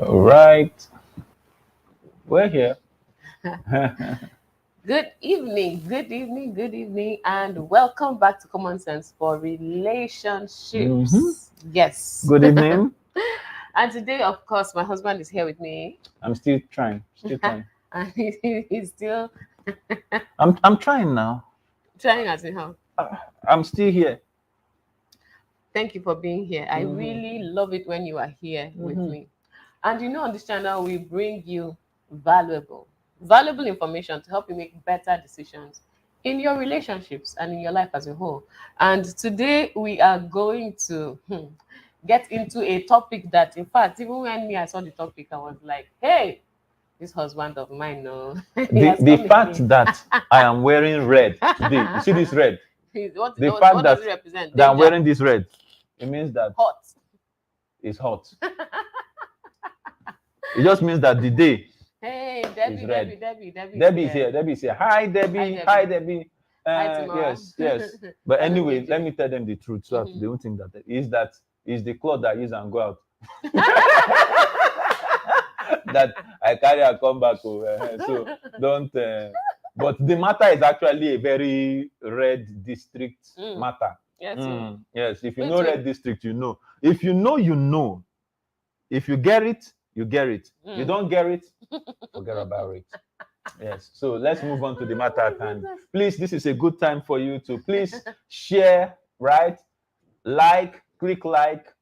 All right. We're here. Good evening, good evening, good evening, and welcome back to Common Sense for Relationships. Yes. Good evening. And today, of course, my husband is here with me. I'm still trying. Still trying. And he's still I'm trying now. trying as in how. I'm still here. Thank you for being here. I really love it when you are here with me. And on this channel, we bring you valuable information to help you make better decisions in your relationships and in your life as a whole. And today we are going to get into a topic that, in fact, even when I saw the topic, I was like, hey, this husband of mine, no. The fact that I am wearing red today, you see this red? What fact does it represent? That I'm Danger. wearing this red, it means that Hot. it's hot. It just means that the day Hey, is Debbie, red. Debbie is here. Debbie is here. Hi, Debbie. Hi, Hi, Debbie. Hi, Tamara. Yes. But anyway, Anietie. let me tell them the truth so that they don't think that is the cloth that I use and go out. That I carry and come back over. So don't. But the matter is actually a very red district matter. Yes. Yes. If you Me know too. red district, you know. If you know, you know. If you get it, you get it. You don't get it, forget about it. Yes. So let's move on to the matter at hand. Please, this is a good time for you to please share, right? Click like,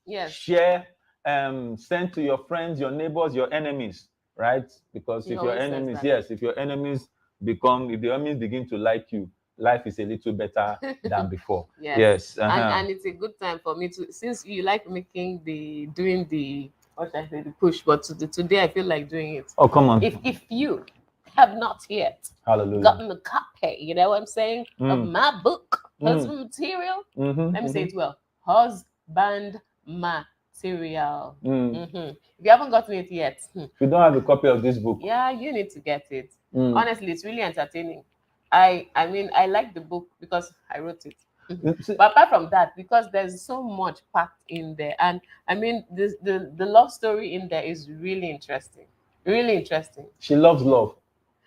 Yes. share, send to your friends, your neighbors, your enemies, right? Because He if your always says enemies, that. if the enemies begin to like you, life is a little better than before. Yes. Uh-huh. And it's a good time for me to, since you like doing the what should I say, the push, but today I feel like doing it. Oh, come on. If you have not yet Hallelujah. gotten a copy, you know what I'm saying, of my book, Husband Material. Let me say it well. Husband Material. If you haven't gotten it yet, If you don't have a copy of this book, yeah, you need to get it. Honestly, it's really entertaining. I mean, I like the book because I wrote it. But apart from that, because there's so much packed in there, and I mean, the love story in there is really interesting. Really interesting. She loves love.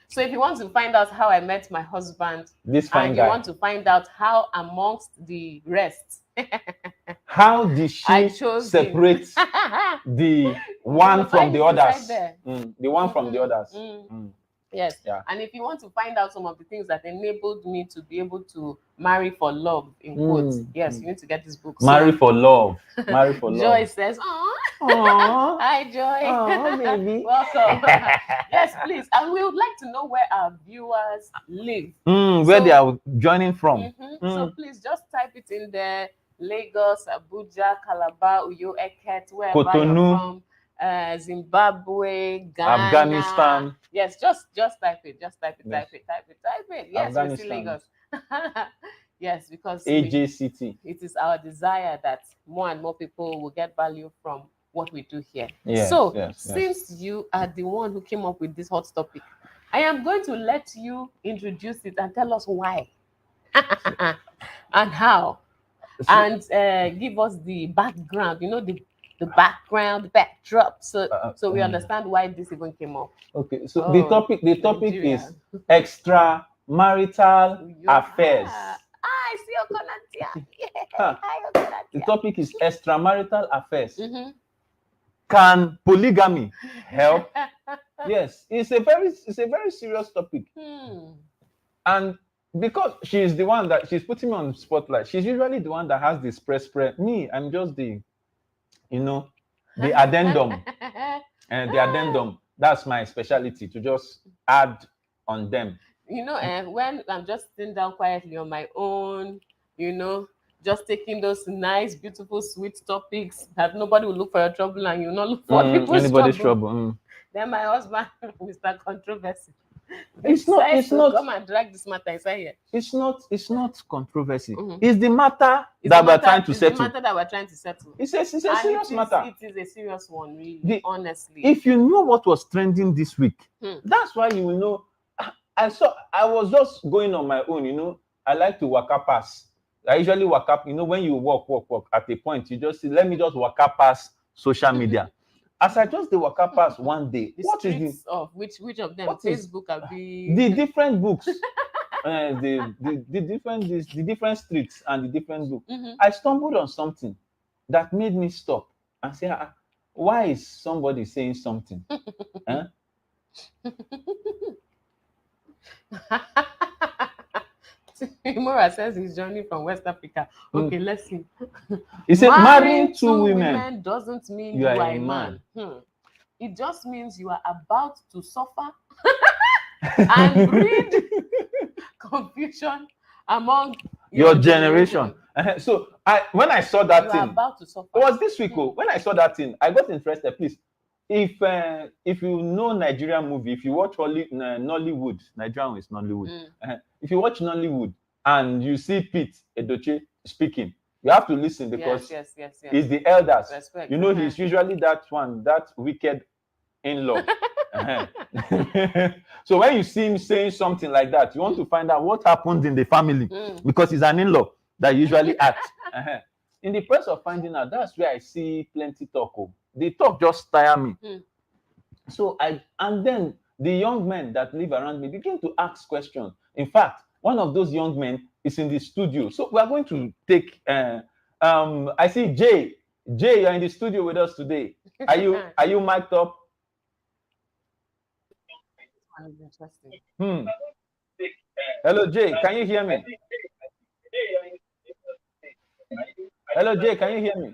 So if you want to find out how I met my husband, This fine and guy. you want to find out how amongst the rest, how did I she chose separate the one from find the it inside others? there. The one from the others. Yes. Yeah. And if you want to find out some of the things that enabled me to be able to marry for love, in quotes, yes, you need to get this book. Marry for love. Marry for love. Joy says, Aww. Hi, Joy. Aww, baby. Welcome. Yes, please. And we would like to know where our viewers live. Where they are joining from. So please just type it in there. Lagos, Abuja, Calabar, Uyo, Eket, wherever Cotonou. you're from. Zimbabwe, Ghana, Afghanistan. Yes, just type it. Just type it. Yes. Type it. Yes, we see Afghanistan. Lagos. Yes, because AJCT. it is our desire that more and more people will get value from what we do here. Yes, so, yes. since you are the one who came up with this hot topic, I am going to let you introduce it and tell us why and how, and give us the background. You know, the background, the backdrop, so we understand why this even came up. Okay, so the topic Nigeria. Is extramarital affairs. I see your Konatia. Yeah. The topic is extramarital affairs. Can polygamy help? Yes, it's a very serious topic. And because she's the one that she's putting me on the spotlight, she's usually the one that has the spread. Me, I'm just the addendum. And the addendum, that's my specialty, to just add on them. When I'm just sitting down quietly on my own, just taking those nice, beautiful, sweet topics that nobody will look for your trouble and you'll not look for anybody's trouble. Then my husband, Mr. Controversy, it's not come and drag this matter inside here. It's not controversy. It's the matter that we're trying to settle. It's the matter that we're trying to settle. It's a serious matter. It is a serious one, really. Honestly. If you know what was trending this week, that's why you will know. I was just going on my own, I like to waka pass. I usually waka, when you walk at a point, you just say, let me just waka pass social media. As I just the waka pass one day, The what is streets of which of them? what is- Facebook are be the different books, the different streets and the different book. I stumbled on something that made me stop and say, why is somebody saying something? Huh? Mora says he's journey from West Africa. Okay, let's see. He said, marrying two women doesn't mean you are a man. It just means you are about to suffer and breed confusion among your generation. So when I saw that thing, about to suffer. It was this week. When I saw that thing, I got interested. Please, if you know Nigerian movie, if you watch Nollywood, Nigerian is Nollywood. If you watch Nollywood and you see Pete Edochie speaking, you have to listen because he's the elders. Respect. You know, he's usually that wicked in-law. So when you see him saying something like that, you want to find out what happened in the family because he's an in-law that usually acts. In the process of finding out, that's where I see plenty talk. The talk just tire me. So and then the young men that live around me begin to ask questions. In fact, one of those young men is in the studio. So we are going to take I see Jay. Jay, you're in the studio with us today. Are you mic'd up? Hello, Jay. Can you hear me? Hello, Jay. Can you hear me?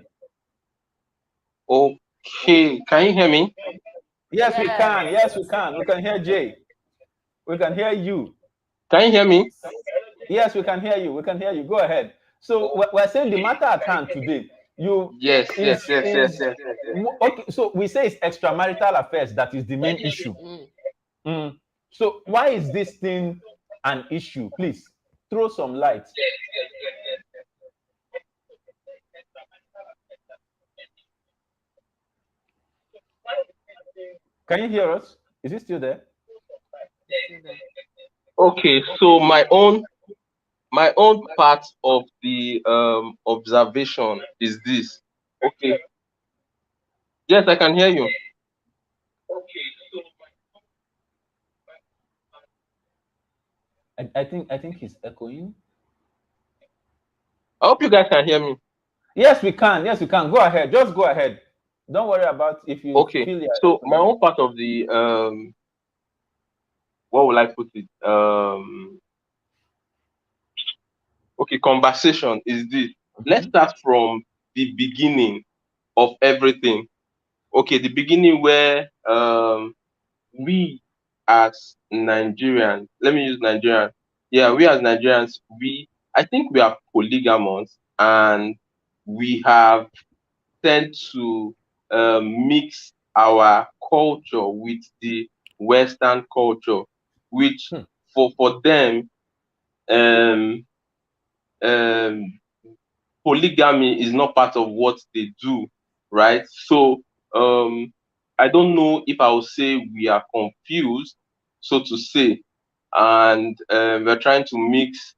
Okay. Can you hear me? Yes, we can. Yes, we can. We can hear Jay. We can hear you. Can you hear me? Yes, we can hear you. We can hear you. Go ahead. So we're saying the matter at hand today. Yes. Okay, so we say it's extramarital affairs that is the main issue. So why is this thing an issue? Please throw some light. Can you hear us? Is it still there? Okay, so my own part of the observation is this. Okay. Yes, I can hear you. Okay, so I think he's echoing. I hope you guys can hear me. Yes, we can. Yes, we can. Go ahead. Just go ahead. Don't worry about if you feel it. So my own part of the what will I put it? Okay, conversation is this. Let's start from the beginning of everything. Okay, the beginning where we as Nigerians, let me use Nigerian. Yeah, we as Nigerians, I think we are polygamous and we have tend to mix our culture with the Western culture, which for them, polygamy is not part of what they do, right? So I don't know if I would say we are confused, so to say, and we're trying to mix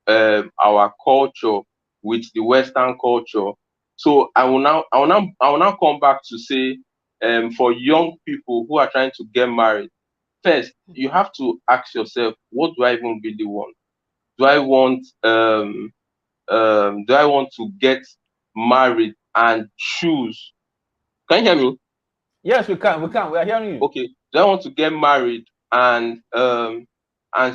our culture with the Western culture. So I will now come back to say, for young people who are trying to get married, first you have to ask yourself, what do I even really want? Do I want to get married and choose? Can you hear me? Yes, we can. We are hearing you. Okay. Do I want to get married and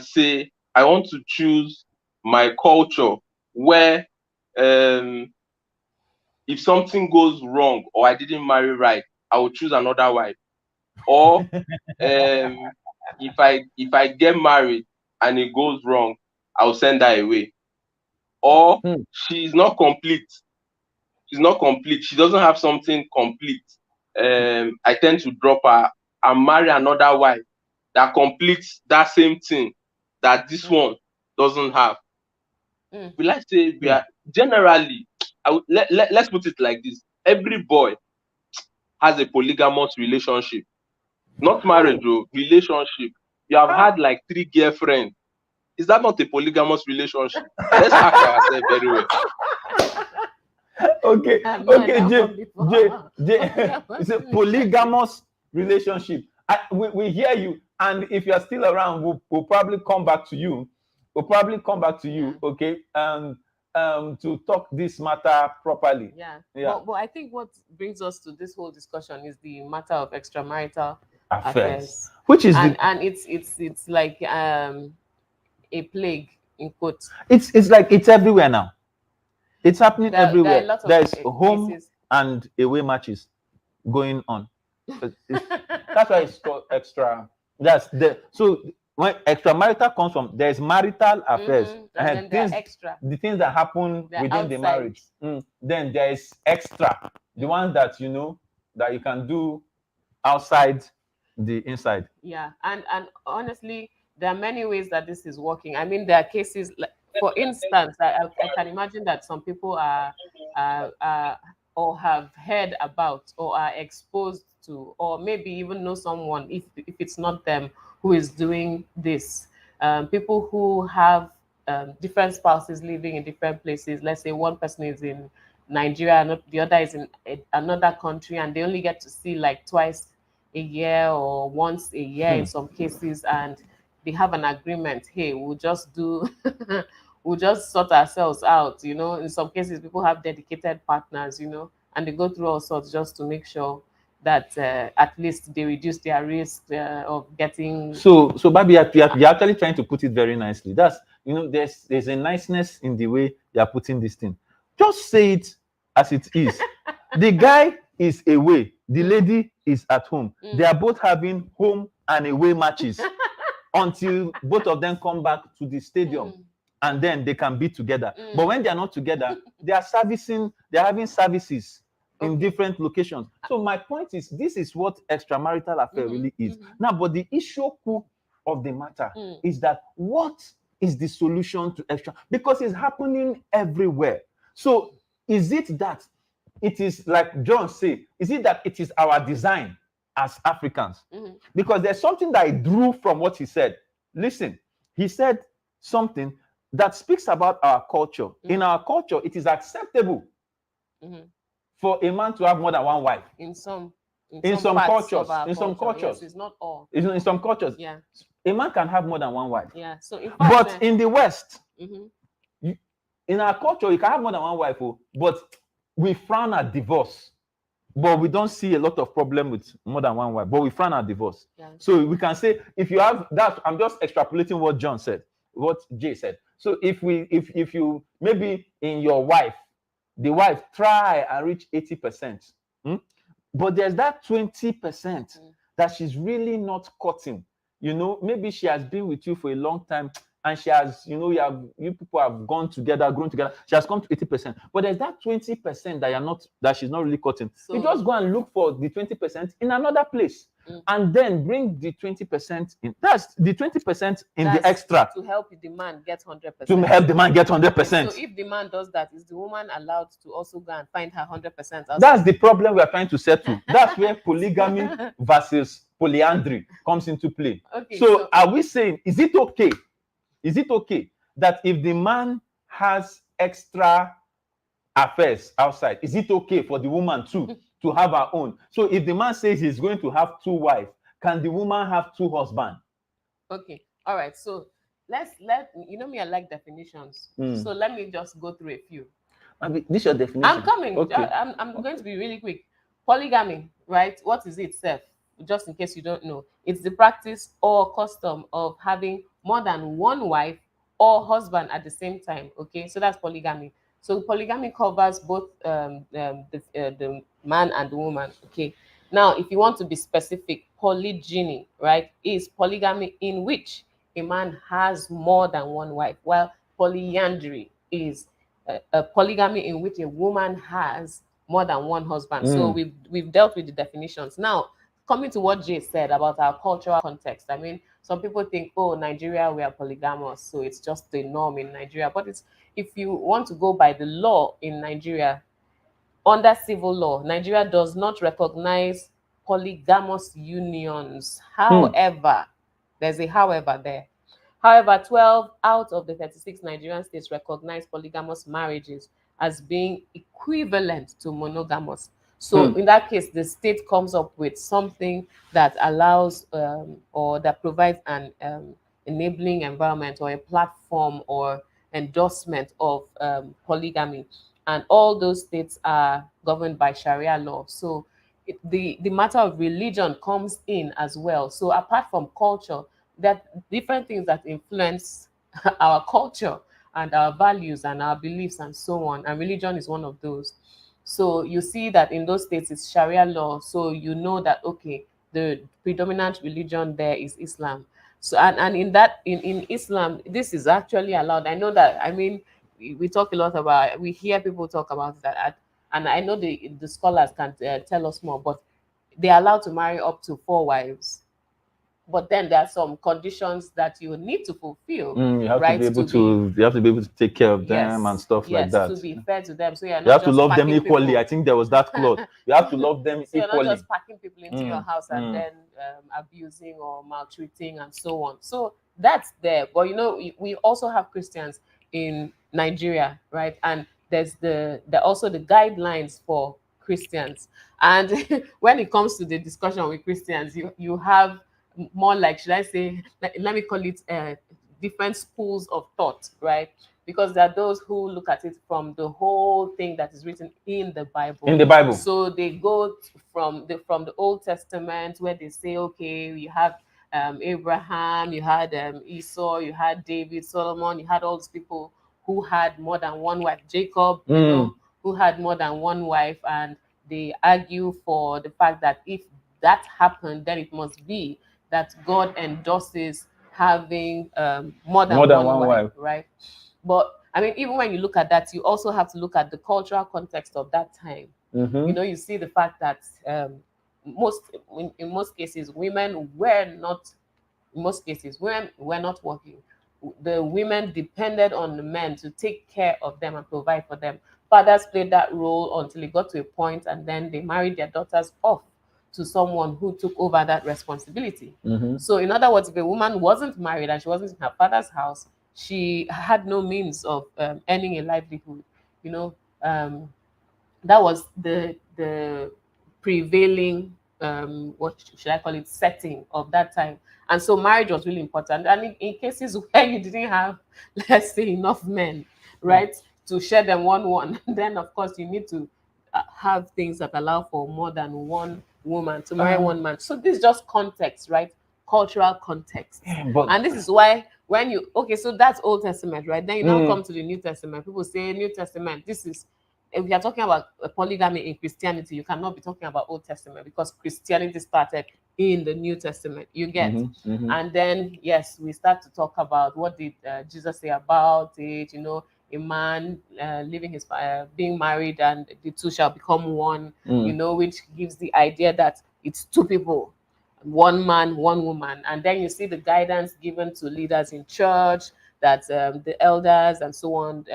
say I want to choose my culture where if something goes wrong or I didn't marry right, I will choose another wife. Or if I get married and it goes wrong, I'll send her away. Or she's not complete. She's not complete. She doesn't have something complete. I tend to drop her and marry another wife that completes that same thing that this one doesn't have. Will I say we are generally? Let's put it like this: every boy has a polygamous relationship, not marriage, though, relationship. You have had like 3 girlfriends. Is that not a polygamous relationship? Let's ask ourselves very well. Okay, I've not okay, heard that J, one before. it's a polygamous relationship. We hear you, and if you are still around, we'll probably come back to you. We'll probably come back to you, Yeah. okay, to talk this matter properly. Yeah. Yeah. But I think what brings us to this whole discussion is the matter of extramarital Affairs, affairs. which is And it's like a plague in quotes. it's like it's everywhere now. It's happening There are a everywhere. lot of There's home cases. and away matches going on. That's why it's called extra. That's the so when extramarital comes from, there's marital affairs And then there are extra. the things that happen They're within the outside. marriage. Then there is extra, the ones that that you can do outside the inside. Yeah, and honestly, there are many ways that this is working. I mean, there are cases like, for instance, I can imagine that some people are or have heard about or are exposed to, or maybe even know someone, if it's not them, who is doing this. People who have different spouses living in different places. Let's say one person is in Nigeria and the other is in another country, and they only get to see like twice a year or once a year in some cases, and they have an agreement. Hey, we'll just do we'll just sort ourselves out. In some cases people have dedicated partners, and they go through all sorts just to make sure that at least they reduce their risk of getting. So Babi, you're actually trying to put it very nicely. That's there's a niceness in the way you're putting this thing. Just say it as it is. The guy is away, the lady is at home. They are both having home and away matches until both of them come back to the stadium, and then they can be together. But when they are not together, they're having services in different locations. So my point is, this is what extramarital affair really is. Now, but the issue of the matter is that what is the solution to extra? Because it's happening everywhere. So is it that it is like John said, is it that it is our design as Africans? Because there's something that I drew from what he said. Listen, he said something that speaks about our culture. In our culture, it is acceptable for a man to have more than one wife. In some cultures, yes, it's not all. In some cultures, Yeah, a man can have more than one wife. yeah. So in fact, But in the West, in our culture, you can have more than one wife, but we frown at divorce. But we don't see a lot of problem with more than one wife, but we frown at divorce. Yeah. So we can say, if you have that, I'm just extrapolating what John said, what Jay said. So if you maybe in your wife, the wife try and reach 80%, but there's that 20% that she's really not cutting. Maybe she has been with you for a long time, and she has, you people have grown together. She has come to 80%, but there's that 20% that she's not really cutting. So you just go and look for the 20% in another place, and then bring the 20% in. That's the 20% in the extra to help the man get 100%. To help the man get 100%. So if the man does that, is the woman allowed to also go and find her 100%? That's the problem we are trying to settle. That's where polygamy versus polyandry comes into play. Okay, so are we saying, is it okay? Is it okay that if the man has extra affairs outside, is it okay for the woman too to have her own? So if the man says he's going to have 2 wives, can the woman have 2 husbands? Okay, all right. So let me, I like definitions. So let me just go through a few. This is your definition. I'm coming. Okay. I'm going to be really quick. Polygamy, right? What is it, Seth? Just in case you don't know, it's the practice or custom of having more than one wife or husband at the same time. Okay, so that's polygamy. So polygamy covers both the man and the woman. Okay, now if you want to be specific, polygyny, right, is polygamy in which a man has more than one wife, while polyandry is a polygamy in which a woman has more than one husband. So we've dealt with the definitions. Now, coming to what Jay said about our cultural context, I mean, some people think, oh, Nigeria, we are polygamous, so it's just the norm in Nigeria. But if you want to go by the law in Nigeria, under civil law, Nigeria does not recognize polygamous unions. However, there's a however there. However, 12 out of the 36 Nigerian states recognize polygamous marriages as being equivalent to monogamous. So in that case, the state comes up with something that allows or that provides an enabling environment or a platform or endorsement of polygamy. And all those states are governed by Sharia law. So the matter of religion comes in as well. So apart from culture, that different things that influence our culture and our values and our beliefs and so on. And religion is one of those. So you see that in those states it's Sharia law. So you know that okay, the predominant religion there is Islam. So and in that in Islam, this is actually allowed. I know that, I mean, we talk a lot about, we hear people talk about that, and I know the scholars can tell us more, but they're allowed to marry up to 4 wives. But then there are some conditions that you need to fulfill. You have right, to be able to. You have to be able to take care of them and stuff like yes, that. to be fair to them. So you're You not have to just love them packing equally. people. I think there was that clause. You have to love them So you're not equally. just packing people into your house and then abusing or maltreating and so on. So that's there. But you know, we also have Christians in Nigeria, right? And there's also the guidelines for Christians. And when it comes to the discussion with Christians, you have more like, should I say, let me call it different schools of thought, right? Because there are those who look at it from the whole thing that is written in the Bible. In the Bible. So they go from the Old Testament, where they say, okay, you have Abraham, you had Esau, you had David, Solomon, you had all these people who had more than one wife. Jacob, you know, who had more than one wife, and they argue for the fact that if that happened, then it must be that God endorses having more than one wife, right? But I mean, even when you look at that, you also have to look at the cultural context of that time. You know, you see the fact that in most cases, women were not working. The women depended on the men to take care of them and provide for them. Fathers played that role until it got to a point, and then they married their daughters off to someone who took over that responsibility. So in other words, if a woman wasn't married and she wasn't in her father's house, she had no means of earning a livelihood. You know, that was the prevailing what should I call it, setting of that time. And so marriage was really important. And in cases where you didn't have, let's say, enough men, right, to share them one, then of course you need to have things that allow for more than one woman to marry one man. So this is just context, right? Cultural context. And this is why when you, okay, so that's Old Testament, right? Then you now come to the New Testament. People say New Testament, this is, if you are talking about polygamy in Christianity, you cannot be talking about Old Testament, because Christianity started in the New Testament. You get? And then, yes, we start to talk about what did Jesus say about it, you know, a man living his being married and the two shall become one, you know, which gives the idea that it's two people, one man, one woman. And then you see the guidance given to leaders in church, that the elders and so on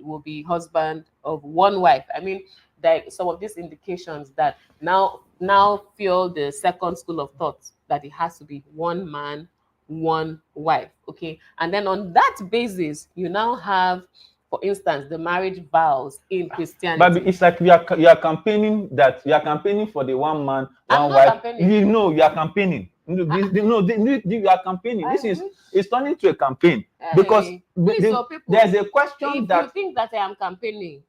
will be husband of one wife. I mean, that some of these indications that now fuel the second school of thought, that it has to be one man, one wife. Okay, and then on that basis, you now have, for instance, the marriage vows in Christianity. But it's like you are campaigning for the one man, one wife. Campaigning. You know, you are campaigning. You are campaigning. It's turning to a campaign, because there's a question if that you think that I am campaigning,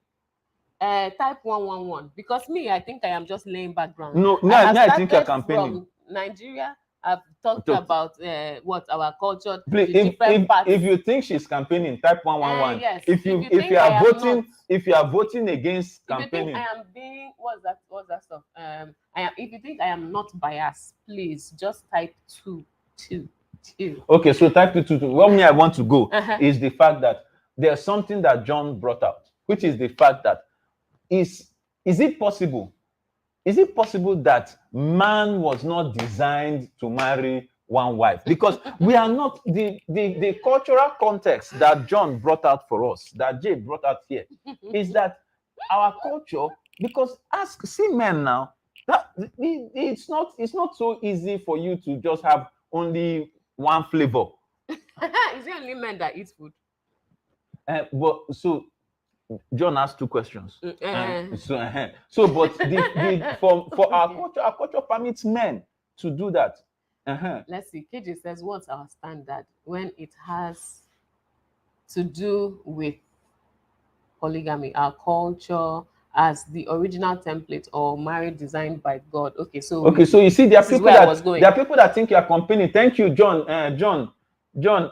type 111, because me, I think I am just laying background. No, I think you're campaigning. From Nigeria, I've talked about what our culture, please, if you think she's campaigning, type 111. Yes. If you are voting against campaigning, if you think I am being what's that stuff? If you think I am not biased, please just type 2. Okay, so type 2. What I want to go is the fact that there's something that John brought out, which is the fact that is it possible that man was not designed to marry one wife? Because we are not, the cultural context that John brought out for us, that Jay brought out here, is that our culture, because see men now, that it's not so easy for you to just have only one flavor. Is it only men that eat food? But so John asked 2 questions. So, but for our culture permits men to do that. Let's see. KJ says, what's our standard when it has to do with polygamy? Our culture as the original template or marriage designed by God. Okay, so you see, there are people that think you are campaigning. Thank you, John. John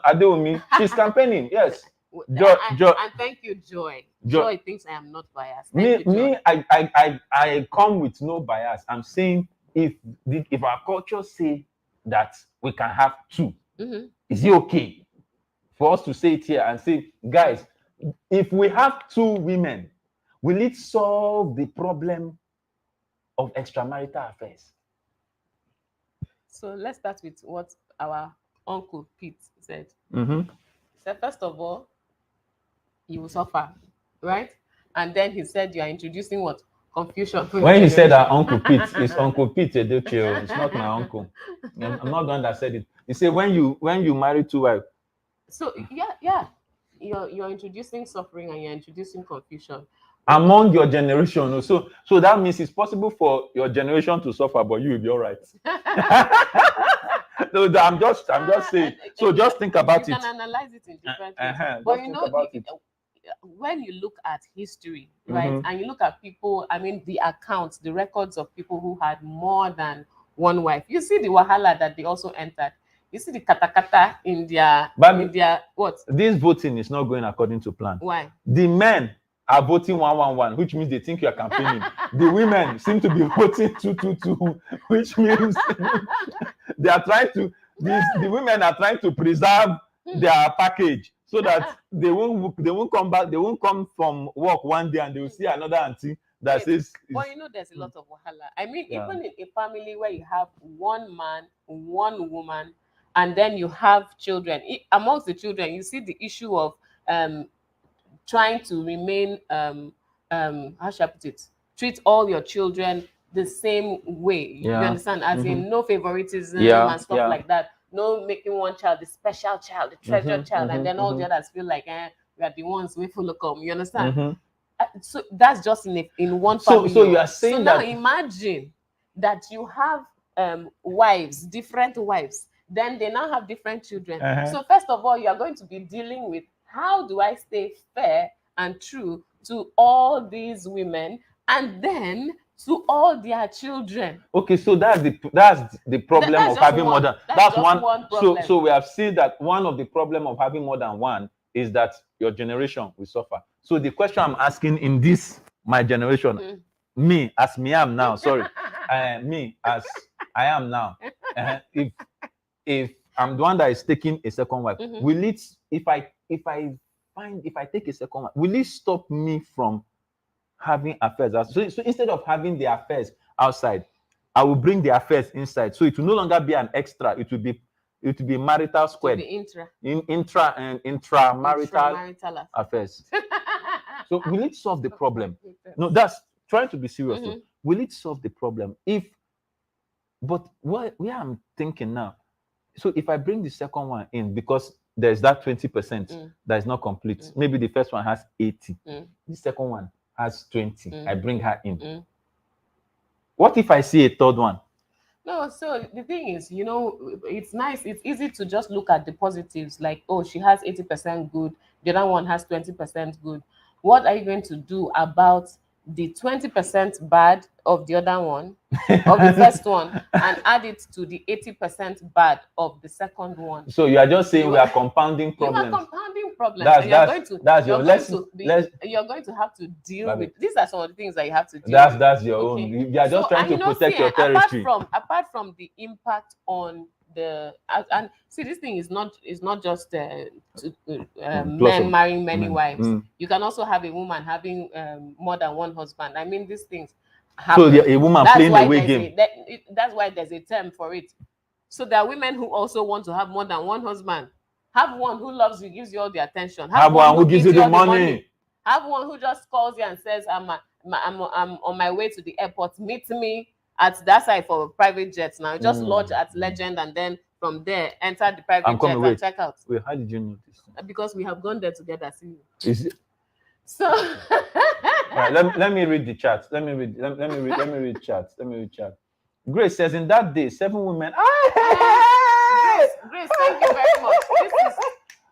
Adeomi. She's campaigning. Yes. And thank you, Joy. Joy thinks I am not biased. I come with no bias. I'm saying if our culture say that we can have 2, is it okay for us to say it here and say, guys, if we have 2 women, will it solve the problem of extramarital affairs? So let's start with what our Uncle Pete said. Mm-hmm. He said, first of all, you will suffer, right? And then he said, you are introducing what? Confusion. When he said that Uncle Pete, it's Uncle Pete Edochie. It's not my uncle. I'm not the one that said it. He said when you marry 2 wives. So yeah. You're introducing suffering and you're introducing confusion among your generation. So that means it's possible for your generation to suffer, but you will be all right. No, I'm just saying. So just think about it. You can analyze it in different ways. But you know, when you look at history, right, and you look at people, I mean, the accounts, the records of people who had more than 1 wife, you see the wahala that they also entered. You see the katakata in their what? This voting is not going according to plan. Why? The men are voting 1-1-1, which means they think you are campaigning. The women seem to be voting 2-2-2, which means they are trying to. The women are trying to preserve their package so that they won't come back. They won't come from work one day and they will see another auntie that says. Well, you know, there's a lot of wahala. I mean, even in a family where you have 1 man, 1 woman, and then you have children. Amongst the children, you see the issue of trying to remain, how should I put it? Treat all your children the same way. You understand? As in no favoritism and stuff like that. No making one child the special child, the treasured child, and then all the others feel like we are the ones we follow come. You understand? So that's just in one family. So you are saying that. So now imagine that you have wives, different wives. Then they now have different children. So first of all, you are going to be dealing with how do I stay fair and true to all these women and then to all their children. Okay, so that's the problem of having more than that's one problem. So we have seen that one of the problem of having more than 1 is that your generation will suffer. So the question I'm asking in this my generation, me as me am now, me as I am now, if I'm the one that is taking a second wife, will it, if I take a second wife, will it stop me from having affairs? So instead of having the affairs outside, I will bring the affairs inside. So it will no longer be an extra. It will be marital squared. Intra and intramarital affairs. So will it solve the problem? No, that's trying to be serious. Will it solve the problem? But where I'm thinking now, so if I bring the second one in, because there's that 20% that is not complete, maybe the first one has 80, the second one has 20, I bring her in. What if I see a third one? No, so the thing is, you know, it's nice, it's easy to just look at the positives, like, oh, she has 80% good, the other one has 20% good. What are you going to do about the 20% bad of the other one, of the first one, and add it to the 80% bad of the second one? So you are just saying we are compounding problems. You are compounding problems. You're going to have to deal with. These are some of the things that you have to deal with. That's your own. You are just trying to protect your territory. Apart from the impact on the and see, this thing is not just men marrying many wives. You can also have a woman having more than one husband. I mean, these things happen. So a woman playing a away game. That's why there's a term for it. So there are women who also want to have more than one husband. Have one who loves you, gives you all the attention. Have one who gives you the money. Have one who just calls you and says, I'm on my way to the airport. Meet me at that side for private jets now. Just lodge at Legend and then from there enter the private jet and check out. Wait, how did you know this? Because we have gone there together. See, is it? So Right, let me read the chat. Let me read chat. Let me read chat. Grace says, in that day, 7 women. Grace, thank you very much. This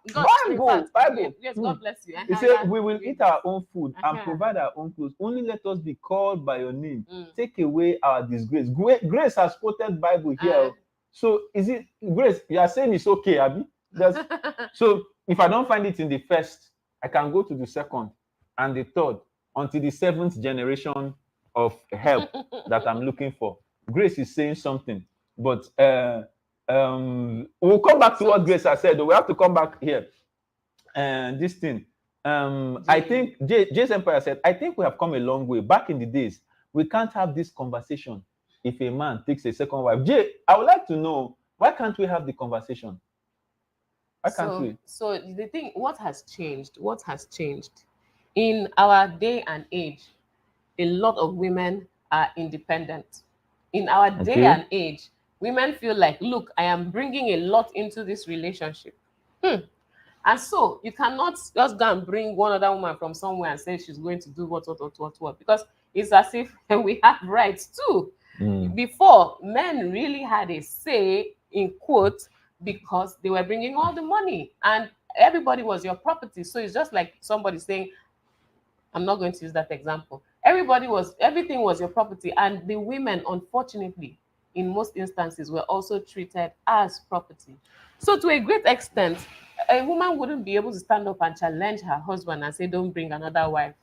is God, in fact, Bible. yes, God bless you. He said, we will eat our own food and provide our own clothes. Only let us be called by your name. Take away our disgrace. Grace has quoted Bible here. So is it, Grace, you are saying it's okay, Abby? So if I don't find it in the first, I can go to the second and the third until the 7th generation of help that I'm looking for. Grace is saying something, but we'll come back to what Grace has said. We have to come back here. And this thing, I think Jay's Empire said, I think we have come a long way. Back in the days, we can't have this conversation if a man takes a second wife. Jay, I would like to know, why can't we have the conversation? Why can't we? So the thing, what has changed? What has changed? In our day and age, a lot of women are independent. In our day and age, women feel like, look, I am bringing a lot into this relationship. And so you cannot just go and bring one other woman from somewhere and say she's going to do what, because it's as if we have rights too. Before, men really had a say, in quotes, because they were bringing all the money and everybody was your property. So it's just like somebody saying, I'm not going to use that example. Everything was your property, and the women, unfortunately, in most instances, were also treated as property. So to a great extent, a woman wouldn't be able to stand up and challenge her husband and say, don't bring another wife.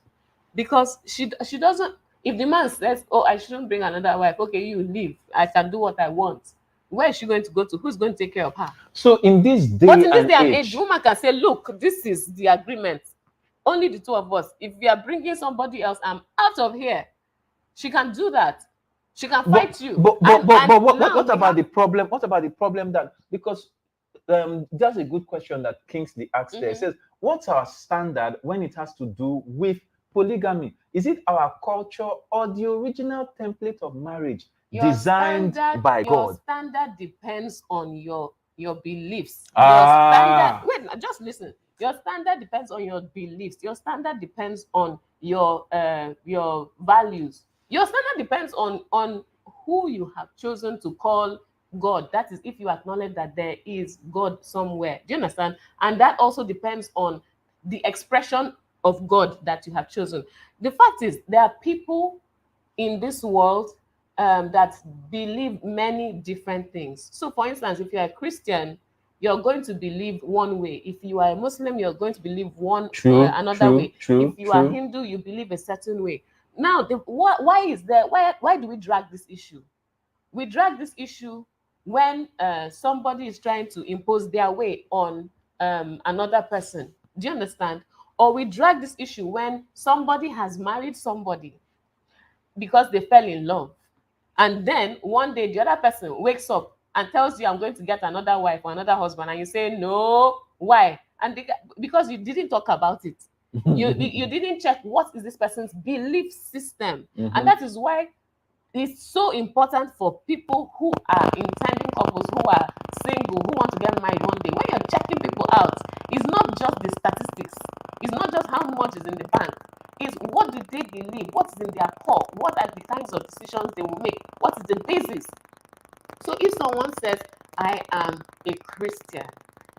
Because she doesn't, if the man says, oh, I shouldn't bring another wife, okay, you leave, I can do what I want. Where is she going to go to? Who's going to take care of her? So in this day and age, the woman can say, look, this is the agreement. Only the two of us. If we are bringing somebody else, I'm out of here. She can do that. She can fight you. But what about the problem? What about the problem that, because that's a good question that Kingsley asked there. It says, what's our standard when it has to do with polygamy? Is it our culture or the original template of marriage designed by God? Your standard depends on your beliefs. Just listen. Your standard depends on your beliefs. Your standard depends on your values. Your standard depends on who you have chosen to call God. That is, if you acknowledge that there is God somewhere. Do you understand? And that also depends on the expression of God that you have chosen. The fact is, there are people in this world that believe many different things. So, for instance, if you're a Christian, you're going to believe one way. If you are a Muslim, you're going to believe another way. If you are Hindu, you believe a certain way. Now, why do we drag this issue? We drag this issue when somebody is trying to impose their way on another person. Do you understand? Or we drag this issue when somebody has married somebody because they fell in love. And then one day the other person wakes up and tells you, I'm going to get another wife or another husband. And you say, no, why? And because you didn't talk about it. You didn't check what is this person's belief system. And that is why it's so important for people who are intending couples, who are single, who want to get married one day. When you're checking people out, it's not just the statistics. It's not just how much is in the bank. It's what do they believe? What is in their core? What are the kinds of decisions they will make? What is the basis? So if someone says, I am a Christian,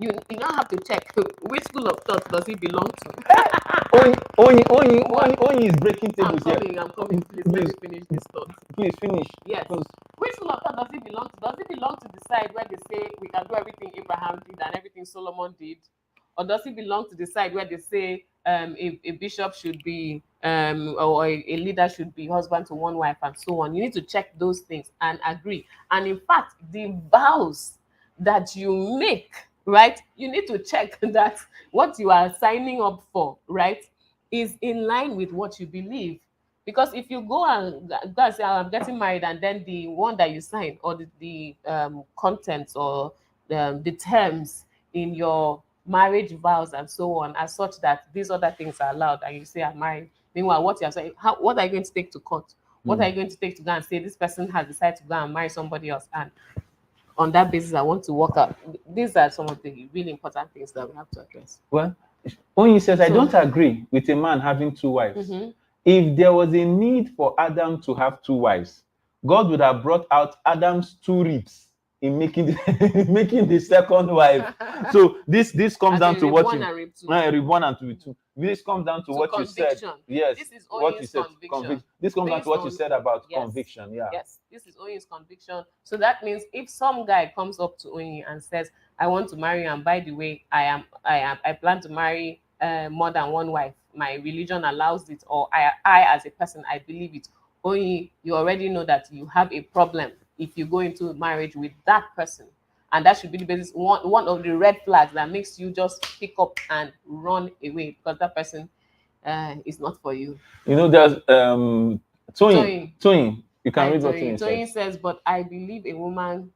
you don't have to check which school of thought does he belong to. Only is breaking tables here. I'm coming. Please let me finish this thought. Please finish. Yes. Which school of thought does he belong to? Does he belong to the side where they say we can do everything Abraham did and everything Solomon did? Or does he belong to the side where they say a bishop should be or a leader should be husband to one wife and so on? You need to check those things and agree. And in fact, the vows that you make, right, you need to check that what you are signing up for, right, is in line with what you believe. Because if you go and say, I'm getting married, and then the one that you sign or the contents or the terms in your marriage vows and so on are such that these other things are allowed, and you say I'm married. Meanwhile, what you're saying, what are you going to take to court? What are you going to take to go and say this person has decided to go and marry somebody else, and on that basis I want to work out? These are some of the really important things that we have to address. Well, Onyi says, I So- don't agree with a man having 2 wives. If there was a need for Adam to have 2 wives, God would have brought out Adam's 2 ribs in making the, making the second wife. So this comes As down in to rib what one you and rib two. rib 1 and rib 2. This comes down to what you said. Conviction. Yes. This is What you Onyi's said. conviction. This comes down Based to what you on- said about Yes. conviction. Yeah. Yes, this is Onyi's conviction. So that means if some guy comes up to Onyi and says, I want to marry you, and by the way, I plan to marry more than 1 wife. My religion allows it, or I as a person, I believe it. Onyi, you already know that you have a problem if you go into marriage with that person. And that should be the basis, one of the red flags that makes you just pick up and run away, because that person is not for you. You know, there's Toyin. You can read what Toyin Toyin says. says, but I believe a woman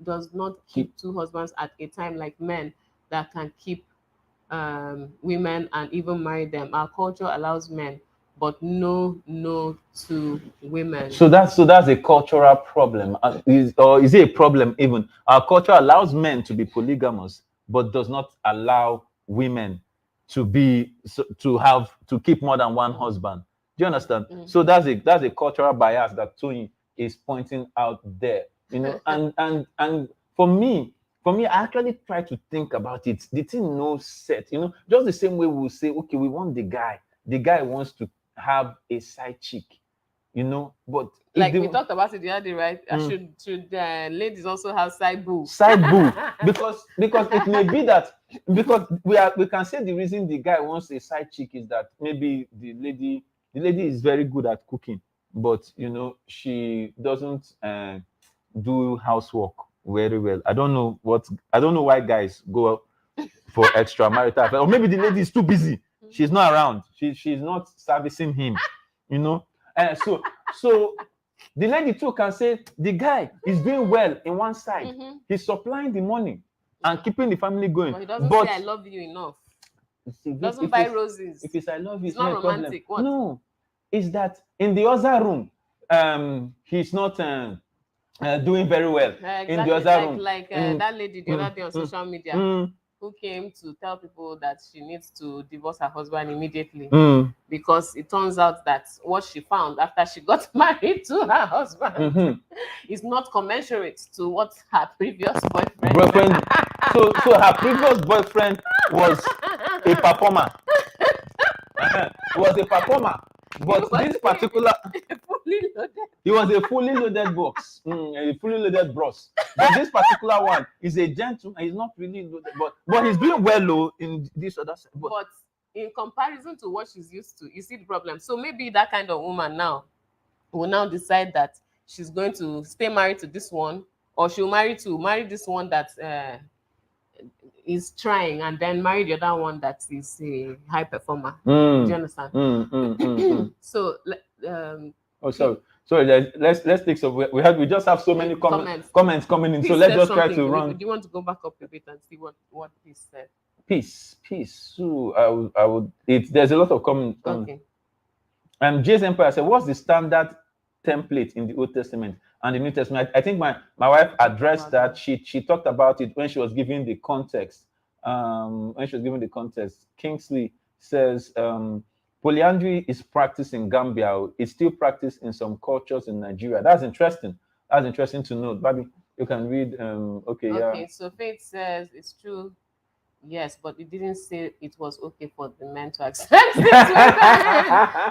does not keep 2 husbands at a time like men that can keep women and even marry them. Our culture allows men, but no to women. So that's a cultural problem. Or is it a problem even? Our culture allows men to be polygamous, but does not allow women to keep more than 1 husband. Do you understand? So that's a cultural bias that Tony is pointing out there. You know, and for me, I actually try to think about it. The thing no set, you know, just the same way we'll say, okay, we want the guy. The guy wants to have a side chick, you know, but like we talked about it the other day, right? Should ladies also have side boo? Side boo, because it may be that, because we can say the reason the guy wants a side chick is that maybe the lady is very good at cooking, but you know she doesn't do housework very well. I don't know why guys go for extramarital affair, or maybe the lady is too busy. She's not around. She's not servicing him, you know. So the lady too can say the guy is doing well in one side. He's supplying the money and keeping the family going. But he doesn't say I love you enough. Doesn't buy roses. If it's I love you, it's not romantic. What? No, it's that in the other room, he's not doing very well. Exactly. In the other room, like that lady the other day on social media who came to tell people that she needs to divorce her husband immediately because it turns out that what she found after she got married to her husband is not commensurate to what her previous boyfriend. So her previous boyfriend was a performer. But this particular he was a fully loaded box, a fully loaded bros. But this particular one is a gentleman. He's not really loaded, but he's doing well in this other side. But in comparison to what she's used to, you see the problem. So maybe that kind of woman now will now decide that she's going to stay married to this one, or she'll marry this one that is trying, and then marry the other one that is a high performer. Do you understand? So sorry. Let's take some. We just have so many comments coming in. So let's just try to run. Do you want to go back up a bit and see what Peace said? Peace. So I would. There's a lot of comments. Okay. Jay's Empire said, "What's the standard template in the Old Testament and the New Testament?" I think my wife addressed that. She talked about it when she was giving the context. Kingsley says polyandry is practiced in Gambia. It's still practiced in some cultures in Nigeria. That's interesting. That's interesting to note. Baby, you can read. Okay. So Faith says it's true. Yes, but it didn't say it was okay for the men to accept it.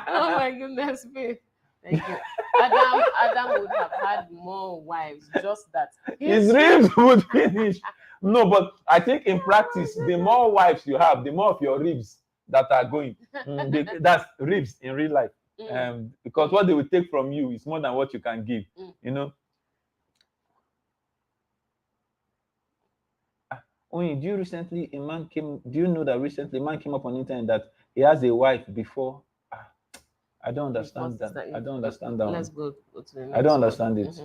Oh my goodness, Faith. Thank you. Adam would have had more wives, just that his ribs would finish. No, but I think in practice, the more wives you have, the more of your ribs that are going. That's ribs in real life. Because what they will take from you is more than what you can give. You know. Do you know that recently a man came up on the internet that he has a wife before? I don't understand that. I don't understand that. Let's go to the next I don't understand it.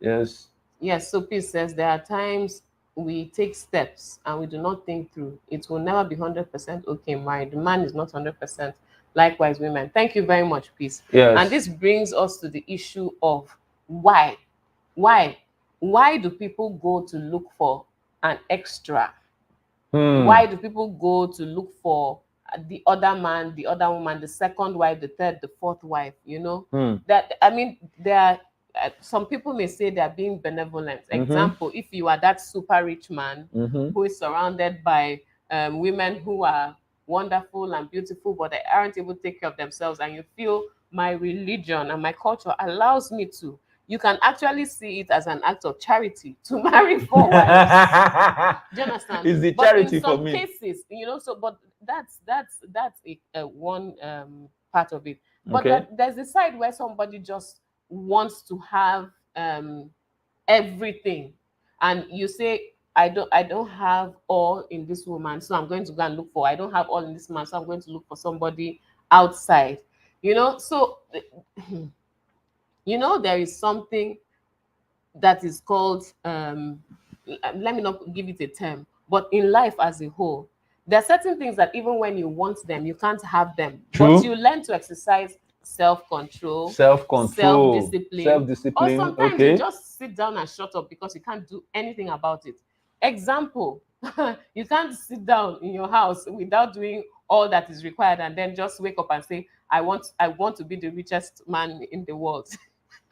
Yes. Yes, so Peace says there are times we take steps and we do not think through. It will never be 100% okay married. The man is not 100%. Likewise, women. Thank you very much, Peace. Yes. And this brings us to the issue of why. Why do people go to look for an extra Why do people go to look for the other man, the other woman, the second wife, the third, the fourth wife? You know, that, I mean, there are some people may say they are being benevolent. Example, if you are that super rich man who is surrounded by women who are wonderful and beautiful, but they aren't able to take care of themselves, and you feel my religion and my culture allows me to, you can actually see it as an act of charity to marry 4 wives. Do you understand? It's the But charity in some for me. cases, you know, so but that's one part of it. But Okay. there's a side where somebody just wants to have everything, and you say, I don't have all in this woman, so I'm going to go and look for. I don't have all in this man, so I'm going to look for somebody outside. You know, so you know, there is something that is called let me not give it a term, but in life as a whole, there are certain things that even when you want them, you can't have them. True. But you learn to exercise self-control, Self-control, self-discipline, or self-discipline. sometimes Okay. you just sit down and shut up because you can't do anything about it. Example, you can't sit down in your house without doing all that is required and then just wake up and say, I want to be the richest man in the world.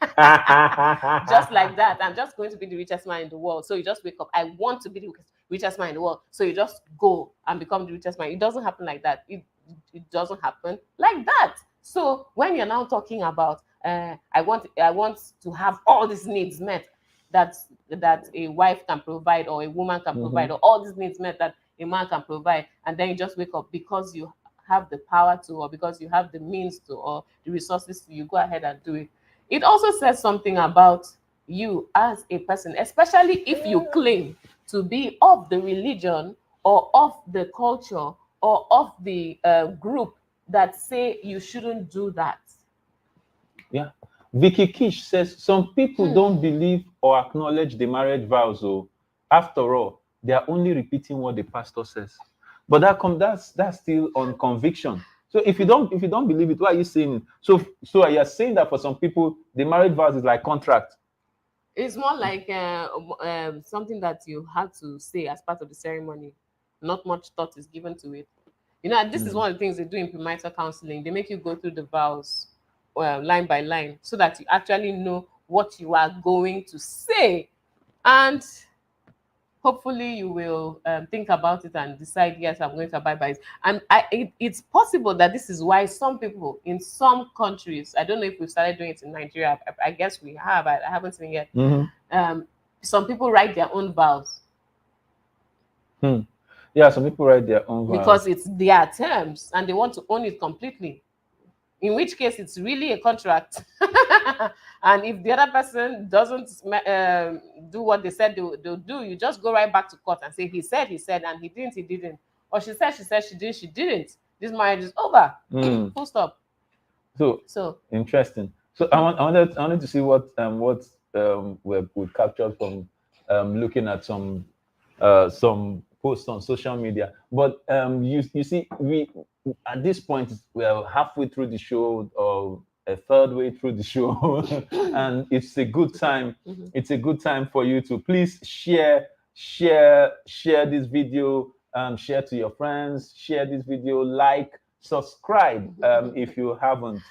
Just like that, I'm just going to be the richest man in the world. So you just wake up, I want to be the richest man in the world, so you just go and become the richest man. It doesn't happen like that. It doesn't happen like that. So when you're now talking about I want to have all these needs met that a wife can provide, or a woman can provide, or all these needs met that a man can provide, and then you just wake up because you have the power to, or because you have the means to, or the resources to, you go ahead and do it. It also says something about you as a person, especially if you claim to be of the religion or of the culture or of the group that say you shouldn't do that. Yeah. Vicky Kish says some people don't believe or acknowledge the marriage vows. So after all, they are only repeating what the pastor says. But that's still on conviction. So if you don't believe it, why are you saying it? So you're saying that for some people, the marriage vows is like contract. It's more like something that you have to say as part of the ceremony. Not much thought is given to it. You know, this is one of the things they do in premarital counseling. They make you go through the vows line by line so that you actually know what you are going to say. And hopefully you will think about it and decide, yes, I'm going to abide by it. And it's possible that this is why some people in some countries, I don't know if we've started doing it in Nigeria, I guess we have, I haven't seen it yet. Some people write their own vows. Yeah, some people write their own vows. Because it's their terms and they want to own it completely. In which case, it's really a contract. And if the other person doesn't do what they said they'll do, you just go right back to court and say, he said, and he didn't. Or she said, she didn't. This marriage is over. Full stop. So interesting. So I wanted to see what we captured from looking at some posts on social media. But you see, we at this point we're halfway through the show, or a third way through the show, and it's a good time. It's a good time for you to please share this video, share to your friends, share this video, like, subscribe if you haven't.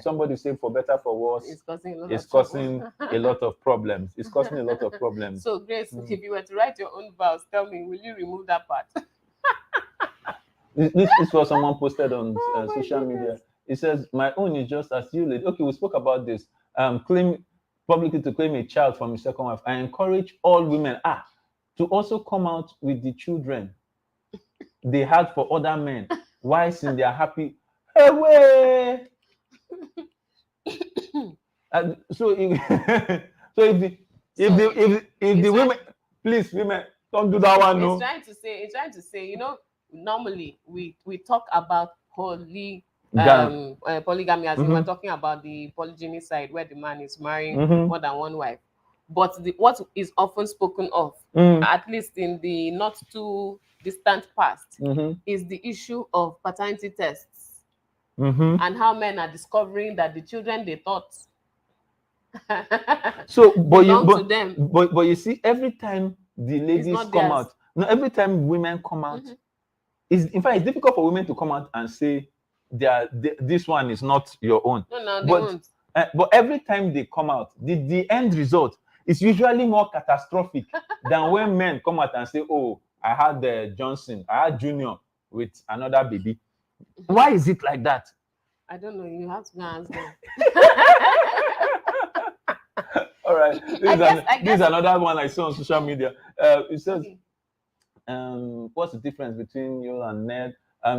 Somebody say for better for worse, it's causing a lot of problems. It's causing a lot of problems. So Grace, if you were to write your own vows, tell me, will you remove that part? This is what someone posted on social media. It says, my own is just as you lady. Okay, we spoke about this. Claim publicly to claim a child from his second wife. I encourage all women to also come out with the children they had for other men. Wives in their happy away. So if the women, please, women, don't do that one. No. It's trying to say, you know, normally we talk about polygamy as we were talking about the polygyny side, where the man is marrying more than one wife. But what is often spoken of, at least in the not too distant past, is the issue of paternity tests and how men are discovering that the children they thought belong to them. But you see, every time the ladies come out, No, every time women come out, in fact, it's difficult for women to come out and say this one is not your own. No, they won't. But every time they come out, the end result is usually more catastrophic than when men come out and say, "Oh, I had Johnson, I had Junior with another baby." Why is it like that? I don't know. You have to go ask them. All right. This is another one I saw on social media. It says, what's the difference between you and Ned?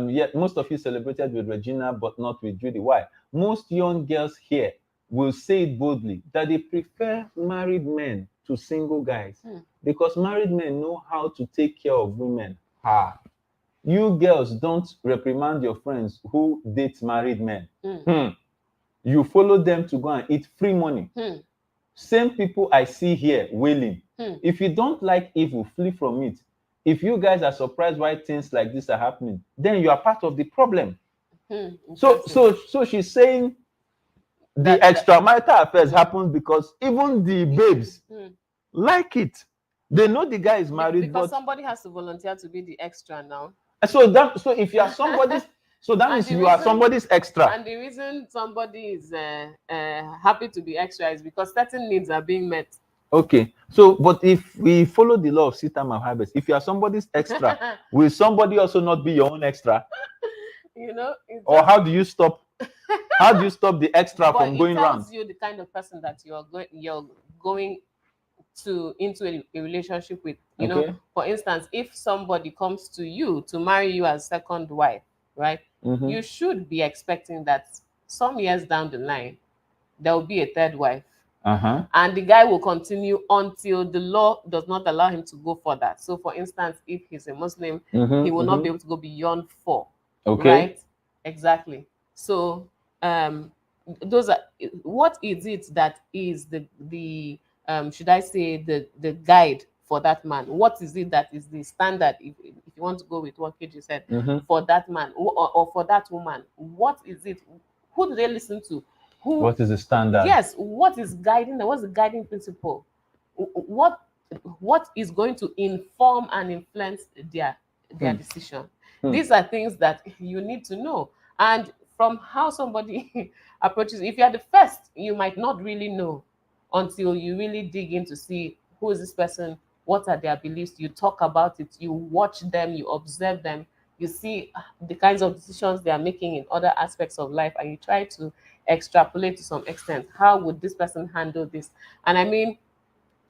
Yet most of you celebrated with Regina, but not with Judy. Why? Most young girls here will say it boldly that they prefer married men to single guys because married men know how to take care of women. You girls don't reprimand your friends who date married men. You follow them to go and eat free money. Same people I see here wailing. If you don't like evil, flee from it. If you guys are surprised why things like this are happening, then you are part of the problem. So she's saying the extramarital affairs happen because even the babes like it. They know the guy is married, because somebody has to volunteer to be the extra now. So if you are somebody's, so that means you are somebody's extra. And the reason somebody is happy to be extra is because certain needs are being met. Okay, so but if we follow the law of seed time and harvest, if you are somebody's extra, will somebody also not be your own extra? You know, or how do you stop? How do you stop the extra from going around? It tells you the kind of person that you're going into a relationship with. You know, for instance, if somebody comes to you to marry you as second wife, right? You should be expecting that some years down the line there will be a third wife. And the guy will continue until the law does not allow him to go further. So, for instance, if he's a Muslim, he will not be able to go beyond 4. Right? Exactly. So, those are what is it that is the should I say the guide for that man? What is it that is the standard if you want to go with what KJ said for that man or for that woman? What is it? Who do they listen to? What is the standard? Yes, what is guiding them? What's the guiding principle? What is going to inform and influence their decision? These are things that you need to know. And from how somebody approaches, if you are the first, you might not really know until you really dig in to see who is this person, what are their beliefs, you talk about it, you watch them, you observe them, you see the kinds of decisions they are making in other aspects of life, and you try to extrapolate to some extent. How would this person handle this? And I mean,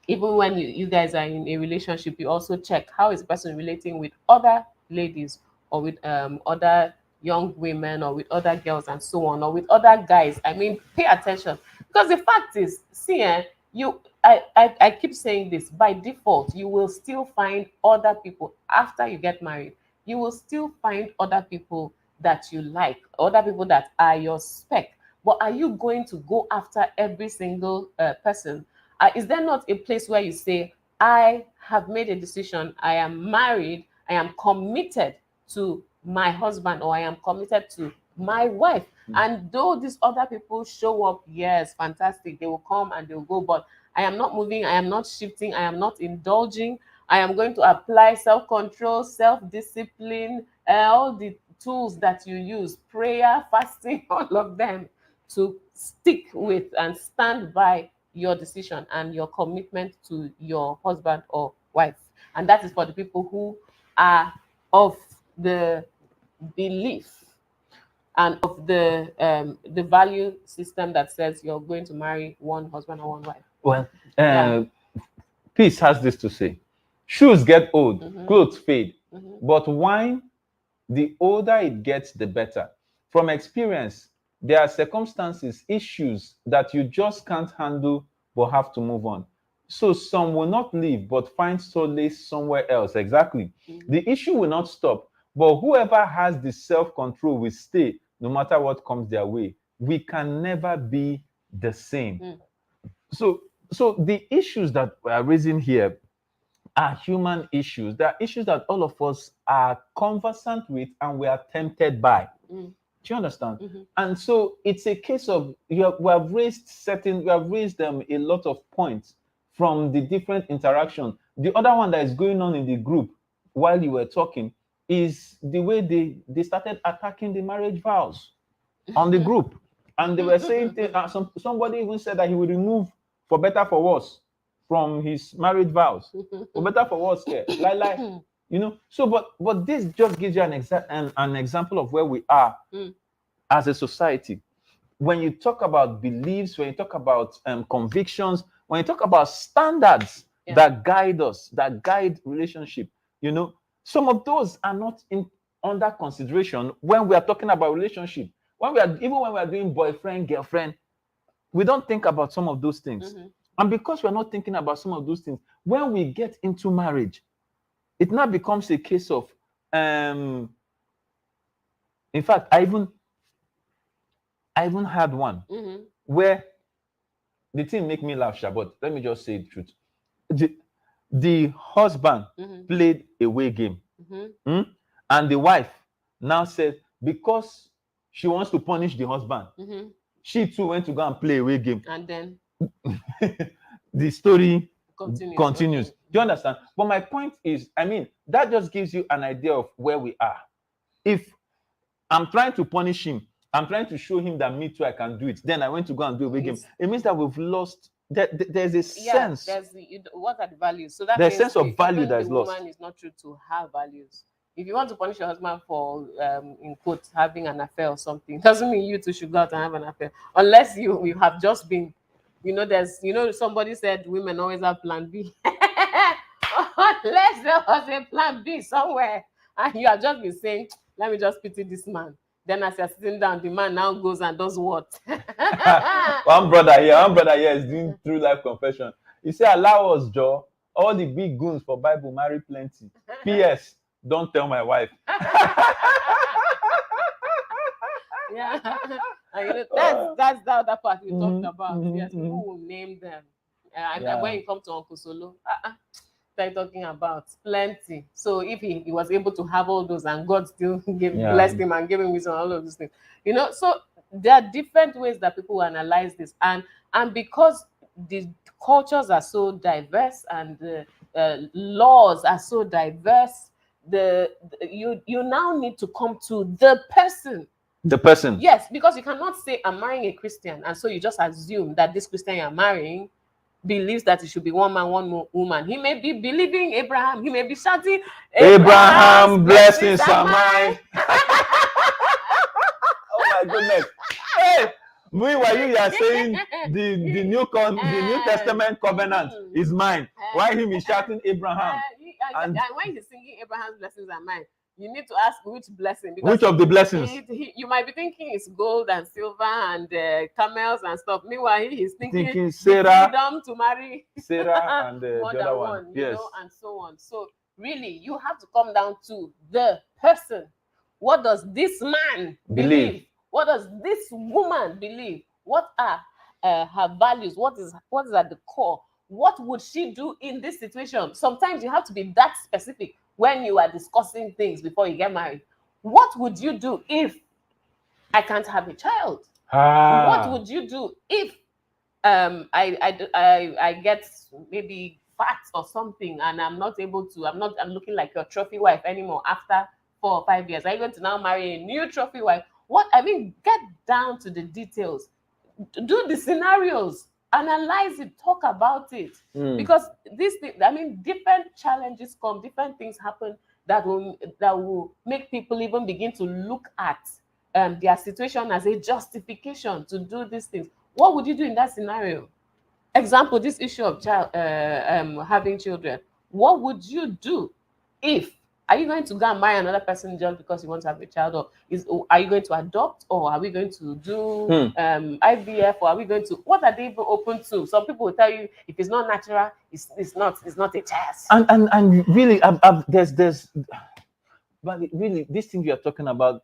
even when you guys are in a relationship, you also check how is the person relating with other ladies or with other young women or with other girls and so on, or with other guys. I mean, pay attention, because the fact is, see, I keep saying this, by default, you will still find other people after you get married. You will still find other people that you like, other people that are your spec. But are you going to go after every single person? Is there not a place where you say, I have made a decision, I am married, I am committed to my husband, or I am committed to my wife? And though these other people show up, yes, fantastic, they will come and they will go, but I am not moving, I am not shifting, I am not indulging. I am going to apply self-control, self-discipline, all the tools that you use, prayer, fasting, all of them, to stick with and stand by your decision and your commitment to your husband or wife. And that is for the people who are of the belief and of the value system that says you're going to marry one husband or one wife. Well, Peace has this to say: shoes get old, clothes fade, but wine, the older it gets, the better. From experience, there are circumstances, issues that you just can't handle but have to move on. So some will not leave but find solace somewhere else. Exactly. The issue will not stop, but whoever has the self-control will stay no matter what comes their way. We can never be the same. So the issues that we are raising here are human issues. They are issues that all of us are conversant with and we are tempted by. Do you understand? And so it's a case of we have raised a lot of points from the different interaction. The other one that is going on in the group while you were talking is the way they started attacking the marriage vows on the group. And they were saying somebody even said that he would remove for better for worse from his marriage vows. For better for worse, yeah. Like so but this just gives you an example of where we are as a society. When you talk about beliefs, when you talk about convictions, when you talk about standards that guide us, that guide relationship, some of those are not under consideration when we are talking about relationship. When we are doing boyfriend, girlfriend, we don't think about some of those things. And because we're not thinking about some of those things, when we get into marriage, it now becomes a case of in fact, I even had one where the thing make me laugh, but let me just say the truth. The husband played a away game, and the wife now said because she wants to punish the husband, she too went to go and play a away game, and then the story continues. Do you understand? But my point is, that just gives you an idea of where we are. If I'm trying to punish him, I'm trying to show him that me too, I can do it. Then I went to go and do a big game. It means that we've lost. There's a sense. What are the values? So that there's sense of value that is lost. The woman is not true to have values. If you want to punish your husband for, in quotes, having an affair or something, doesn't mean you two should go out and have an affair. Unless you have just been, somebody said women always have plan B. Unless there was a plan B somewhere, and you have just been saying, let me just pity this man. Then as you're sitting down, the man now goes and does what? One brother here is doing true life confession. He said, allow us, Joe. All the big goons for Bible marry plenty. P.S. Don't tell my wife. Yeah. And that's the other part we talked about. Yes, people will name them. And when you come to Uncle Solo, they're talking about plenty. So if he was able to have all those and God still blessed him and gave him wisdom, all of these things, so there are different ways that people analyze this, and because the cultures are so diverse and the laws are so diverse, you now need to come to the person. Yes, because you cannot say I'm marrying a Christian and so you just assume that this Christian you're marrying believes that it should be one man, one woman. He may be believing Abraham. He may be shouting, Abraham blessings are mine. Oh my goodness. Hey, meanwhile you are saying the New Testament covenant is mine. Why him is shouting Abraham? And when he's singing Abraham's blessings are mine, you need to ask which blessing. Which of the blessings? You might be thinking it's gold and silver and camels and stuff. Meanwhile, he's thinking Sarah, freedom to marry Sarah and the other one. Yes. And so on. So really, you have to come down to the person. What does this man believe? What does this woman believe? What are her values? What is at the core? What would she do in this situation? Sometimes you have to be that specific when you are discussing things before you get married. What would you do if I can't have a child? What would you do if I get maybe fat or something and I'm looking like your trophy wife anymore after 4 or 5 years? Are you going to now marry a new trophy wife? Get down to the details. Do the scenarios. Analyze it, talk about it, because different challenges come, different things happen that will make people even begin to look at their situation as a justification to do these things. What would you do in that scenario? Example, this issue of having children. What would you do if? Are you going to go and marry another person just because you want to have a child, or are you going to adopt, or are we going to do IVF, or are we going to? What are they even open to? Some people will tell you if it's not natural, it's not a chance. And really, but really, this thing you are talking about,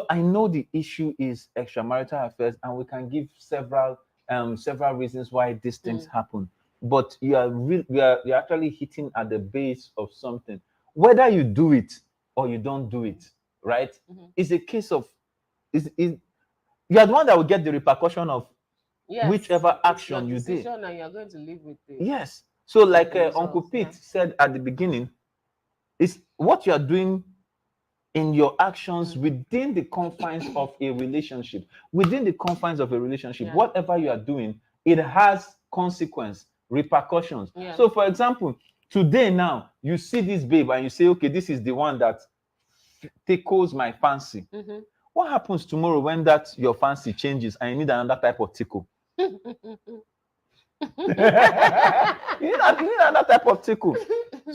I know the issue is extramarital affairs, and we can give several reasons why these things happen. But you're actually hitting at the base of something. Whether you do it or you don't do it, right? It's a case of you are the one that will get the repercussion of whichever action you did. And you're going to live with it. Yes. So like Uncle Pete said at the beginning, It's what you are doing in your actions within the confines of a relationship. Within the confines of a relationship, whatever you are doing, it has consequence, repercussions. So, for example, today now, you see this babe and you say, okay, this is the one that tickles my fancy. What happens tomorrow when that your fancy changes and you need another type of tickle? You need another type of tickle.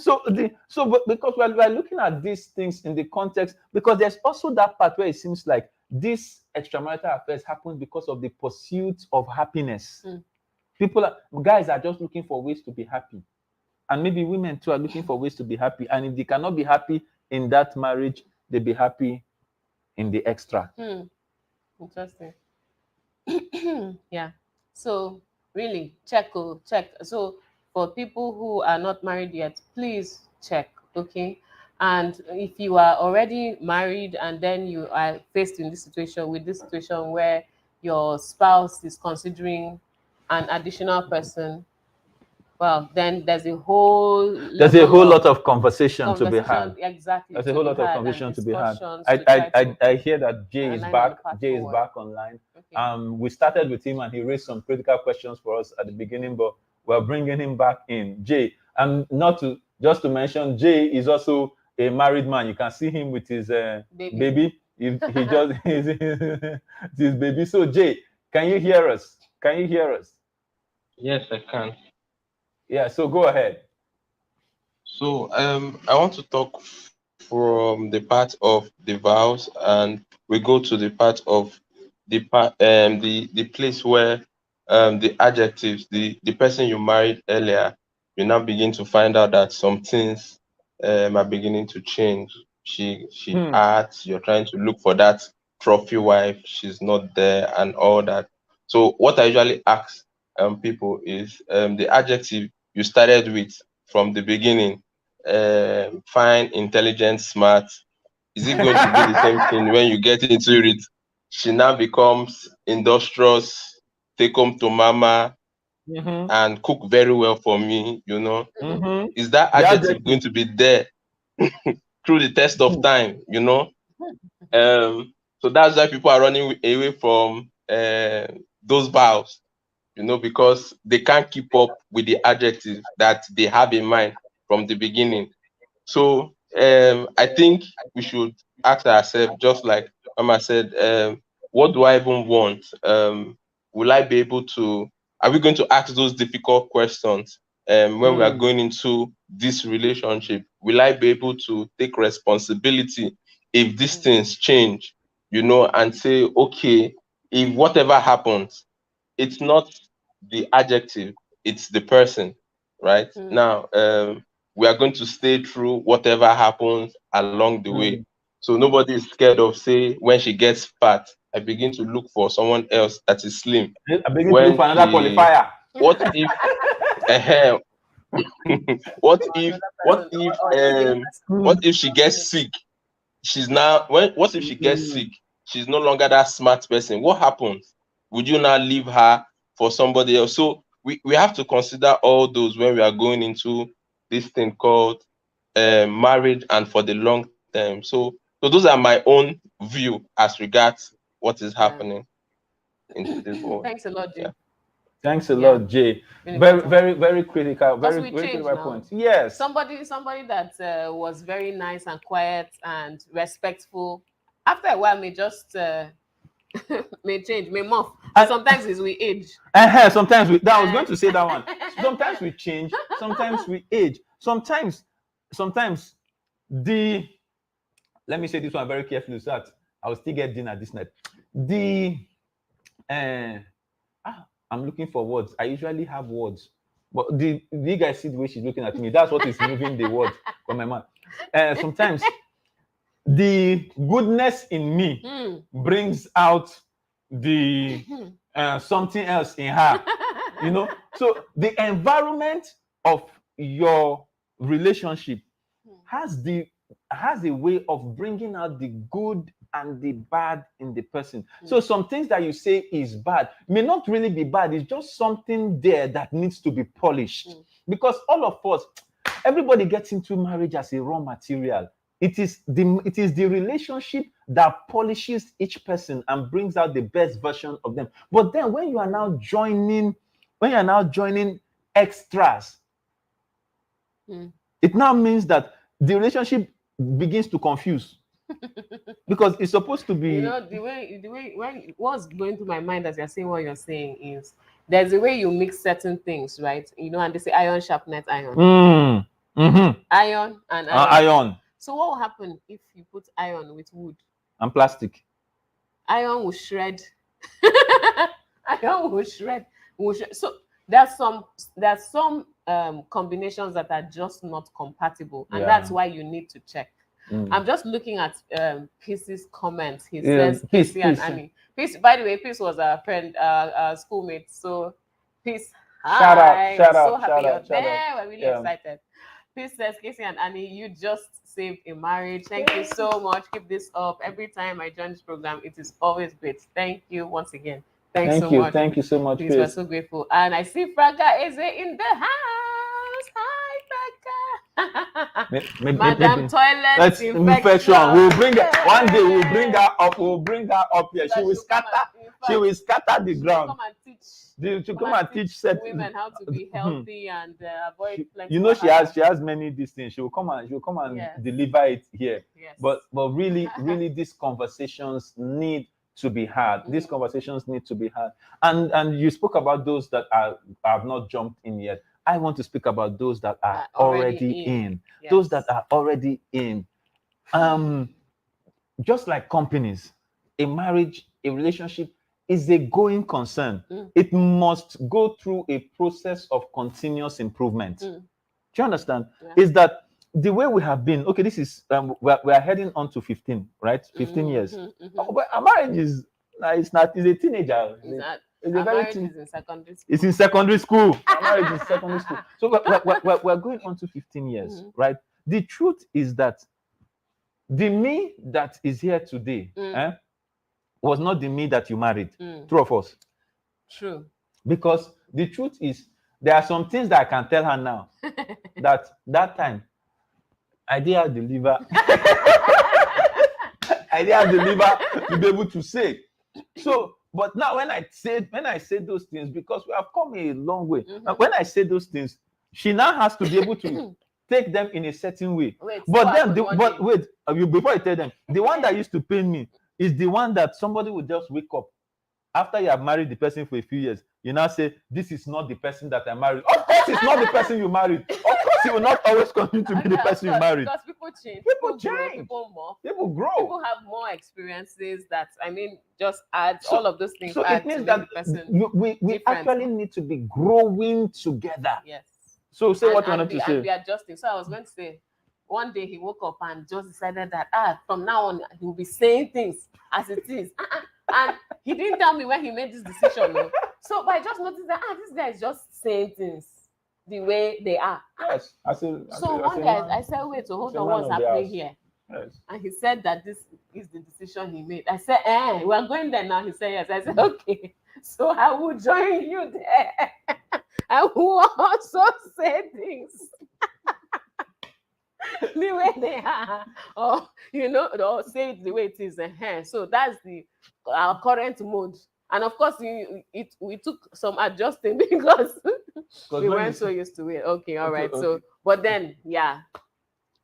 But because we're looking at these things in the context, because there's also that part where it seems like this extramarital affairs happen because of the pursuit of happiness. Guys are just looking for ways to be happy, and maybe women too are looking for ways to be happy. And if they cannot be happy in that marriage, they be happy in the extra. Interesting. Yeah. So really check. So for people who are not married yet, please check. Okay. And if you are already married and then you are faced in this situation where your spouse is considering an additional person, well, then there's a whole lot of conversation to be had. Exactly. There's a whole lot of conversation to be had. I hear that Jay is back. Jay is back online. Okay. We started with him and he raised some critical questions for us at the beginning, but we're bringing him back in. Jay, and just to mention, Jay is also a married man. You can see him with his baby. He just his baby. So Jay, can you hear us? Can you hear us? Yes, I can. Yeah, so go ahead. So I want to talk from the part of the vows, and we go to the part of the place where the adjectives, the person you married earlier, you now begin to find out that some things are beginning to change. She acts, you're trying to look for that trophy wife, she's not there, and all that. So what I usually ask people is the adjective you started with from the beginning, fine, intelligent, smart, is it going to be the same thing when you get into it? She now becomes industrious, take home to mama, and cook very well for me, Is that adjective going to be there through the test of time, So that's why people are running away from those vows, because they can't keep up with the adjective that they have in mind from the beginning. So I think we should ask ourselves, just like Mama said, what do I even want? Will I be able to, are we going to ask those difficult questions when we are going into this relationship? Will I be able to take responsibility if these things change, and say, okay, if whatever happens, it's not the adjective, it's the person, right? Now, we are going to stay through whatever happens along the way. So nobody is scared of, say, when she gets fat, I begin to look for someone else that is slim. I begin to look for another qualifier. What if what if she gets sick? What if she gets sick? She's no longer that smart person. What happens? Would you now leave her for somebody else? So we have to consider all those when we are going into this thing called marriage and for the long term. So those are my own view as regards what is happening in today's world. Thanks a lot, Jay. Yeah. Thanks a lot, Jay. Very critical. Very critical point. Yes. Somebody that was very nice and quiet and respectful, after a while may just may change, may morph. And sometimes it's we age. Sometimes I was going to say that one. Sometimes we change. Sometimes we age. Sometimes let me say this one very carefully so that I will still get dinner this night. I'm looking for words. I usually have words, but do you guys see the way she's looking at me? That's what is moving the words from my mouth. Sometimes the goodness in me brings out the something else in her. So the environment of your relationship has a way of bringing out the good and the bad in the person. So some things that you say is bad may not really be bad. It's just something there that needs to be polished. Because all of us, everybody gets into marriage as a raw material. It is the relationship that polishes each person and brings out the best version of them. But then when you are now joining extras, it now means that the relationship begins to confuse. Because it's supposed to be, the way when what's going through my mind as you're saying what you're saying is there's a way you mix certain things, right? And they say iron sharpeneth iron. Iron and iron. So what will happen if you put iron with wood and plastic? Iron will shred. Iron will shred. So there's some combinations that are just not compatible, and that's why you need to check. I'm just looking at Peace's comments. He says Peace and Annie. Peace, by the way, Peace was our friend, our schoolmate. So Peace, hi. Shout out, so happy you're shout there. out. We're really excited. Peace says, Casey and Annie, you just saved a marriage. Thank you so much. Keep this up. Every time I join this program, it is always great. Thank you once again. Thank you so much. Thank you so much. Peace, we're so grateful. And I see Fraga Eze in the house. Hi, Fraga. Madam Toilet Infection. We'll bring her one day. We'll bring her up. We'll bring her up here. She will scatter. She will scatter the ground. Come and teach. To come and teach women how to be healthy and avoid plenty. She has many these things. She will come and deliver it here. Yes. But really these conversations need to be had. These conversations need to be had. And you spoke about those that have not jumped in yet. I want to speak about those that are already in. Yes. Those that are already in. Just like companies, a marriage, a relationship is a going concern. It must go through a process of continuous improvement. Do you understand? Yeah. Is that the way we have been? Okay, this is we are heading on to 15, right? 15 years. Oh, but a marriage is it's a teenager. It's a very is in secondary school. It's in secondary school. A marriage is secondary school. So we're going on to 15 years, right? The truth is that the me that is here today, was not the me that you married. True or false? True. Because the truth is, there are some things that I can tell her now that time I didn't have the liver. I didn't have the liver to be able to say. So, but now when I say those things, because we have come a long way. When I say those things, she now has to be able to take them in a certain way. Before I tell them, the one that used to pain me is the one that somebody would just wake up after you have married the person for a few years. You now say, this is not the person that I married. Of course, it's not the person you married. Of course, you will not always continue to be the person you married. Because people change. People change. People morph. People grow. People have more experiences that, just add all of those things. So it means that we actually need to be growing together. Yes. So say what you wanted to say. And be adjusting. So I was going to say, one day he woke up and just decided that from now on he will be saying things as it is. And he didn't tell me when he made this decision. No. So but I just noticed that this guy is just saying things the way they are. Yes. One day I said, wait, so hold on, what's happening here? Yes. And he said that this is the decision he made. I said, we're going there now. He said yes. I said, okay. So I will join you there. I will also say things the way they are, or say it the way it is. So that's our current mode. And of course, we took some adjusting because we weren't so used to it. Okay, all right. Okay. So, but then,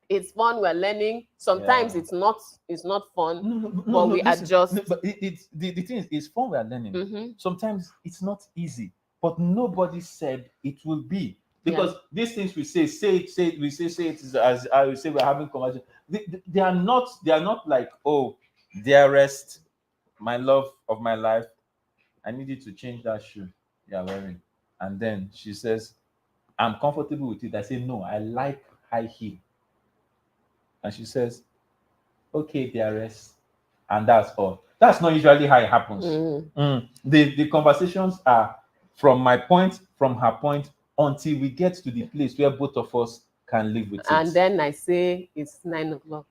it's fun. We're learning. Sometimes it's not fun, but we adjust. But the thing is, it's fun. We're learning. Sometimes it's not easy, but nobody said it will be. Because these things we say it, we say it as I will say we're having conversation. They are not like, oh, dearest, my love of my life, I need you to change that shoe you're wearing. And then she says, I'm comfortable with it. I say, no, I like high heel. And she says, okay, dearest. And that's all. That's not usually how it happens. The conversations are from my point, from her point, until we get to the place where both of us can live with it. And then I say it's 9 o'clock.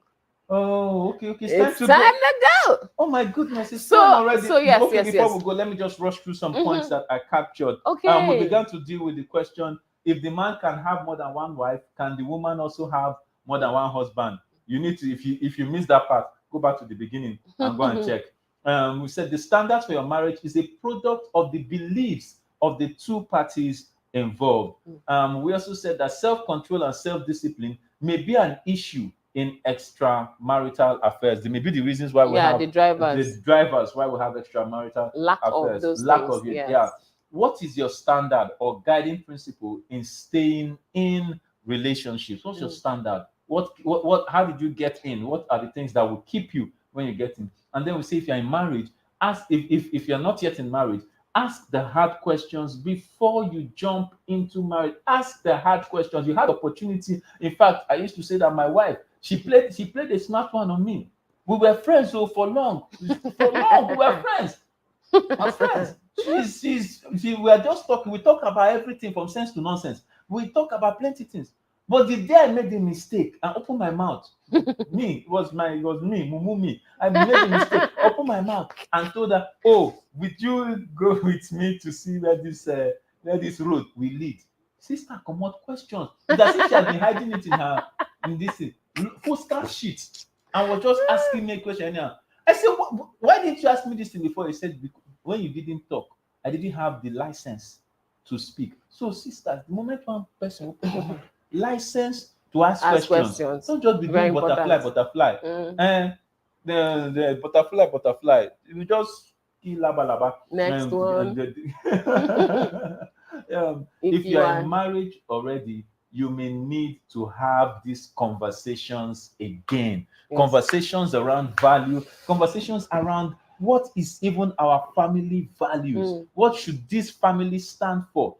Oh, okay. It's time to go. Oh my goodness, it's time already. So yes, before we go, let me just rush through some points that I captured. Okay. We began to deal with the question: if the man can have more than one wife, can the woman also have more than one husband? You need to, if you miss that part, go back to the beginning and go and check. We said the standards for your marriage is a product of the beliefs of the two parties involved. We also said that self-control and self-discipline may be an issue in extramarital affairs. They may be the reasons why we have the drivers why we have extramarital lack affairs. of those Lack things, of it. yes. Yeah. What is your standard or guiding principle in staying in relationships? What's your standard? What how did you get in? What are the things that will keep you when you get in? And then we say if you're in marriage, ask if you're not yet in marriage, ask the hard questions before you jump into marriage. Ask the hard questions. You had opportunity. In fact, I used to say that my wife, she played a smart one on me. We were friends for long. For long, we were friends. Our friends. We were just talking. We talk about everything from sense to nonsense. We talk about plenty things. But the day I made a mistake and opened my mouth, it was me, mumu me. I made a mistake, opened my mouth and told her, "Oh, would you go with me to see where this road will lead?" Sister, come out questions. It's as if she had been hiding it in this full sheet and was just asking me a question. I said, "Why didn't you ask me this thing before?" He said, "When you didn't talk, I didn't have the license to speak." So, sisters, the moment one person opens license to ask questions. Don't just be doing butterfly. And the butterfly. You just kill laba. Next one. If you are in marriage already, you may need to have these conversations again. Yes. Conversations around value, conversations around what is even our family values. What should this family stand for?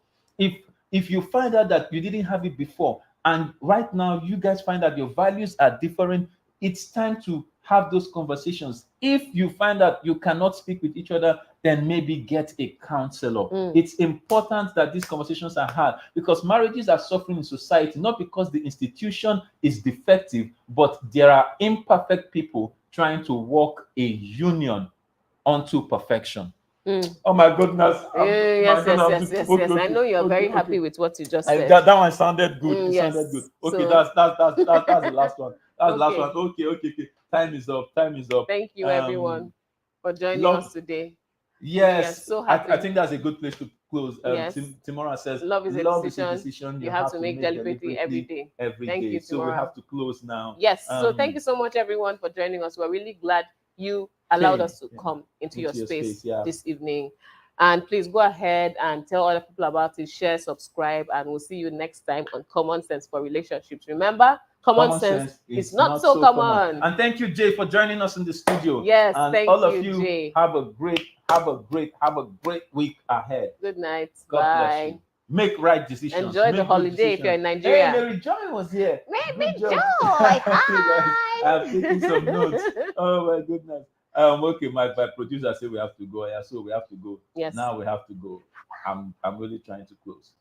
If you find out that you didn't have it before, and right now you guys find that your values are different, it's time to have those conversations. If you find that you cannot speak with each other, then maybe get a counselor. It's important that these conversations are had, because marriages are suffering in society, not because the institution is defective, but there are imperfect people trying to work a union onto perfection. Oh my goodness. Yes. I know you're very happy with what you just said. That one sounded good. Sounded good. Okay, that's the last one. That's the last one. Okay. Time is up. Thank you, everyone, for joining us today. Yes. So happy. I think that's a good place to close. Yes. Timora says, love is a decision you have to make deliberately every day. Thank you, so we have to close now. Yes. So thank you so much, everyone, for joining us. We're really glad you allowed us to come into your space this evening. And please go ahead and tell other people about it, share, subscribe, and we'll see you next time on Common Sense for Relationships. Remember, common sense is not so common. And thank you, Jay, for joining us in the studio. Yes, and thank all of you, you, Jay. have a great week ahead. Good night. God bless you. Make right decisions. Enjoy the holiday if you're in Nigeria. Hey, Mary Joy was here. Mary Joy. Hi. I'm taking some notes. Oh my goodness. Okay, my producer said we have to go. Yeah, so we have to go. Yes. Now we have to go. I'm really trying to close.